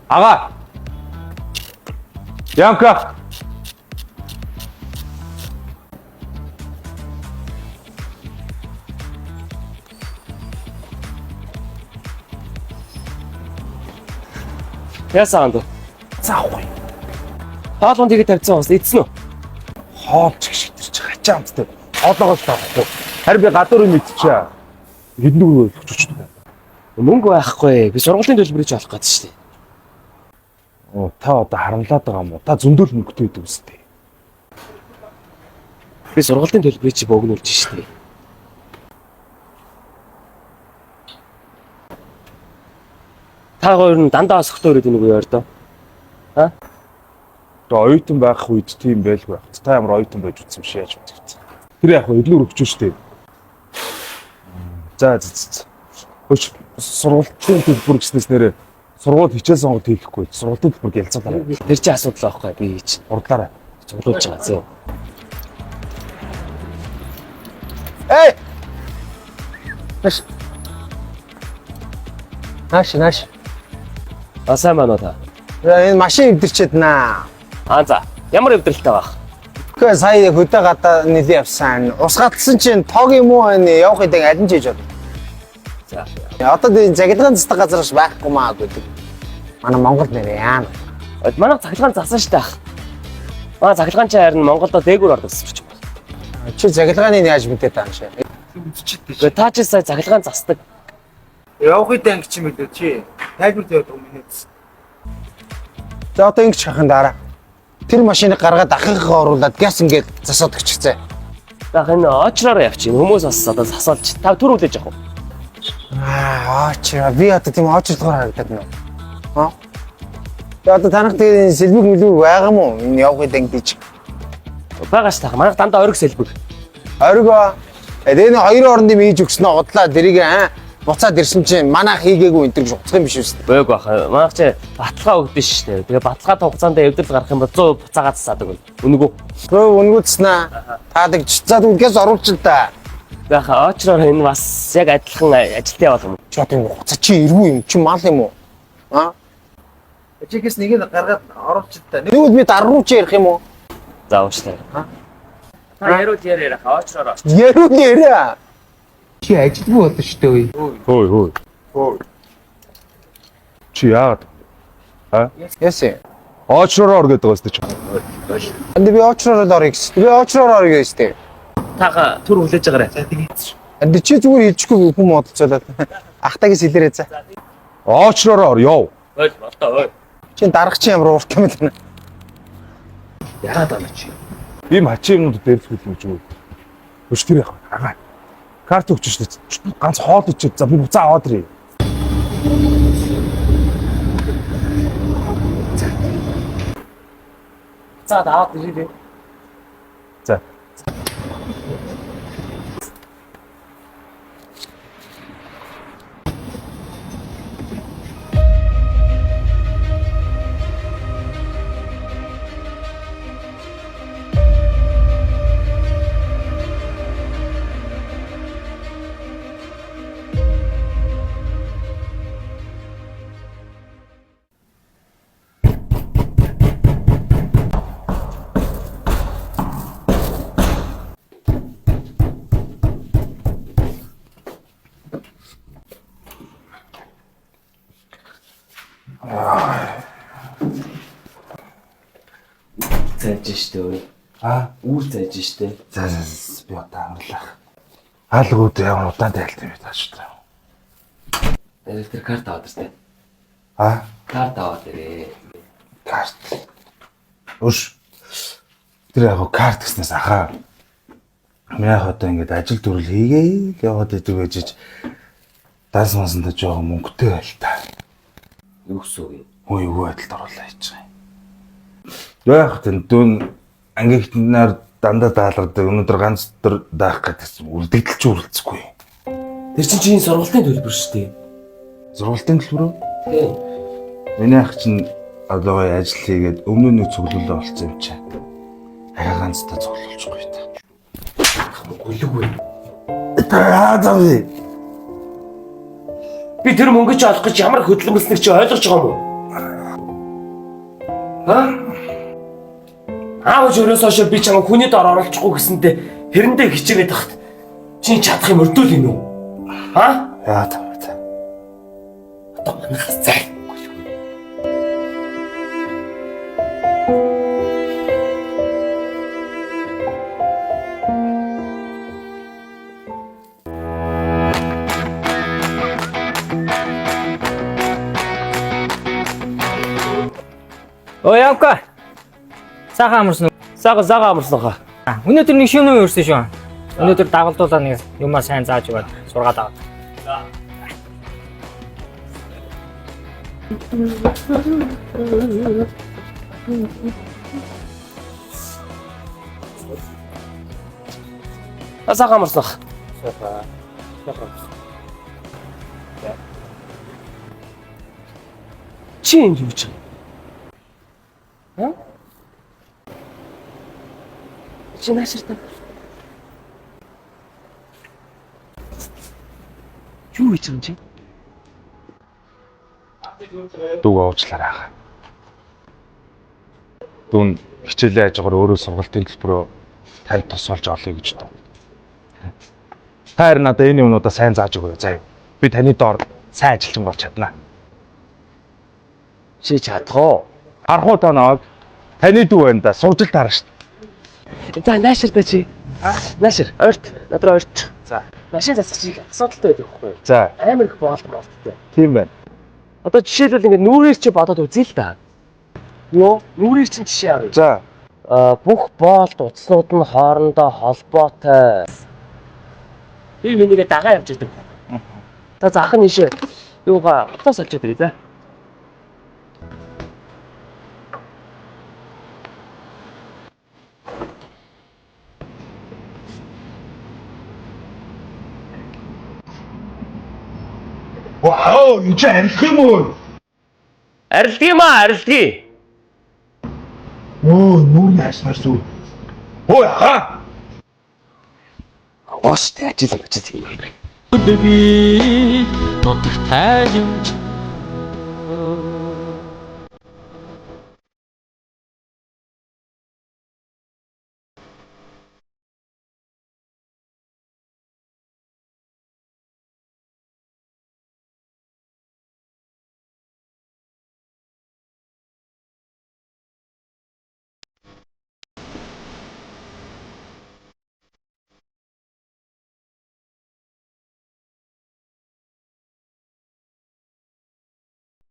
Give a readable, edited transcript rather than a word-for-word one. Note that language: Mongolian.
Ага. Янка. Ясаанд. Заахгүй. Хаалганд тэгээд тавьсан бас эцэн үү? Хоолч шиг тэр чи хачаамттай. Хоолоогоос таахгүй. Харин би гадуурыг мэдчихээ. Хэдэн дөрөв өгч байна. Мөнгө байхгүй. Би сургуулийн төлбөрийг олох гэдэг шүү дээ. Оо та одоо харамлаад байгаа юм уу? Та зөндөл мөнгөтэй байдаг үстэй. Би сургуулийн төлбөрийг чи богнуулж шүү дээ. Та хоёр нь дандаа осохтой өрөөд нэг юу яар доо. Аа? Одоо оюутан байх үед тийм байлгүй байх. Та ямар оюутан байж утсан биш яаж бодчих. Тэр яг хөдлөөр өгч штеп. За. Хөш сургуулийн төлбөр гэснээс нэрээ сургууль хичээл сонгоод хийхгүй. Сургуулийн төлбөр гэлцүүлээ. Тэр чинь асуудал байхгүй би хийж. Урдлаарай. Цуглуулж байгаа зөө. Эй! Нааш. Асаа манаа та. Энэ машин эвдэрчээд наа. За. Ямар эвдрэлтэй баг? Гэхдээ сая хөдөө гадаа нэлээ явсан. Ус гатсан чинь тог юм уу энэ явах гэдэг аль нь хийж байна. За. Одоо энэ загидгын застаг газраас байхгүй маа гэдэг. Манай Монгол нэрээ яана. Манай цахилгаан засан штэ ах. Манай цахилгаан чи харин Монголдо дээгүүр ордог гэсэн юм байна. Чи загидгааны яаж мэдээд байгаа юм шиг. Гэхдээ та чи сая цахилгаан засдаг. Явах үед ангич юм билүү чи. Тайлбар тавьдаг юм нэ. За одоо ингэж хахын дараа. Тэр машиныг гаргаад ахыхаа оруулаад газ ингээд засаад өгчихцээ. За энэ очроор явчих. Хүмүүс бас одоо засаалж та түр үлээж явах уу? Очроо би одоо тийм очрлогоор харагдаад байна. Аа. Тэгээд одоо танах тийм сэлбэг мүлүү байгаа юм уу? Энэ явах үед ингэж. Байгаа ш та. Манайх дандаа ориг сэлбэг. Оргоо. Энэ хоёр оронд юм хийж өгснөө удлаа дэрийг буцаад ирсэн чинь манайх хийгээгүй энэ төр уцах юм биш үү? Бөөг бах. Манайх чи баталгаа өгдөн шүү дээ. Тэгээ баталгаатай хугацаанд эвдрэл гарах юм бол 100 буцаагаад засаадаг юм. Үнгүү. Үнгүүцнэ. Таадаг за үгээс оруулж л да. Яха очроор энэ бас яг адилхан ажилттай болох юм. Чи одоо хугацаа чи эргүү юм чи мал юм уу? Аа? Чигээс нэг нь гаргаад оруулчих та. Тэгвэл би дарруу чи ярих юм уу? За уушлаа. Та яруу ярих очроор. Яруу яраа. Чи ажилгүй болно шүү дээ. Хөөе. Чи яагаад? Ясэ. Очроор ор гэдэг өстэй чи. Энд би очроор орё гэсэн. Би очроор орё гэсэн. Таага түр хүлээж байгаарай. За тэгээд. Энд чи зүгээр хэлчихгүй хүм бодолцоолаад. Ахтагээс хэлээрээ за. Очроор ор яв. Ой болтоо ой. Чи дарах чи ямар уурт юм бэ? Яагаад байна чи? Би мачи юмнууд дээрсгүүл юм чи. Хөш тэр яах вэ? Агаа. Карт өгч штэ. Ганц хоол ичээд за би буцаа аваад ирье. За даваад ирээ. За. Зааж штэ ой. Үүр зааж штэ. За би одоо амарлах. Хаалгууд ямар удаан тайлт юм бэ тааш та. Тэр карт аваад штэ. Карт аваад ирээ. Карт. Өш. Тэр яг карт гэснээс ахаа. Мянх одоо ингэж ажил төрөл хийгээ л яваад идэг байж данс мансанда жоохон мөнгөтэй байл та. Юу гэсэн үг юм? Хөөе юу байдалд оруулаа хийж байгаа юм. Яг тэн дүн ангийнхнаар дандаа даалгадаг өнөөдөр ганц өдөр даах гэдэгс үлдэгдэлч үрэлцэхгүй. Тэр чинь сургалтын төлбөр шүү дээ. Сургалтын төлбөр үү? Тийм. Миний ах чинь одоо ажил хийгээд өмнө нь цуглуулаа болцсон юм чаа. Ахаа ганц та цуглуулчихгүй та. Гүлгүй. Таадаа. Би тэр мөнгө чи олох гэж ямар хөдөлмөрлөснэг чи ойлгож байгаа юм уу? Аавч өрөөс хойш би чамайг хүний дор оруулахгүй гэсэндээ тэрэндээ хичээгээд тахт. Чи чадах юм өрдөөл юм уу? Яа тавтай. Одоо манайхаас зай. Ой явка. Саха амарсан уу? Сага амарсан хаа. Өнөөдөр нэг шөнө өрсөн шүү. Өнөөдөр дагалдуулаа нэг юмаа сайн зааж өгөөд сургаад аваад. Сага амарсан хаа. Чи юм юу ч. Чи нааширтай. Юу хийж байгаа юм чи? Дүүг уучлаарай хаа. Дүүн хичээлээ ажгаар өөрөө сургалтын төлбөрөө танд тус болж олъё гэж доо. Хайр надад энэ юмнуудаа сайн зааж өгөөё заяа. Би таны доор сайн ажилчин болж чаднаа. Чи чадах уу? Архуу танаа таны дүү байна да суржилт хараа шүү. За нааширтай чи. Наашир. Ойрт. Надраа ойрт. За. Машин засах чиг асуудалтай байдаг байхгүй юу? За. Амар их боолттой. Тийм байна. Одоо жишээлбэл ингээд нүрээр чи бодоод үзье л да. Юу? Нүрээр чи жишээ авъя. За. Бүх боолт утаснууд нь хоорондоо холбоотой. Би минийгээ дагаа явж байдаг. Та заах нь ийшээ. Юугаа утас олж ирээ за. Вау, энэ ч арилах юм уу? Арилдгий. Оо, нүрийн хайснаас зүг. Ой, хаа. Оос ажил. Өдөр би нутагтай юм.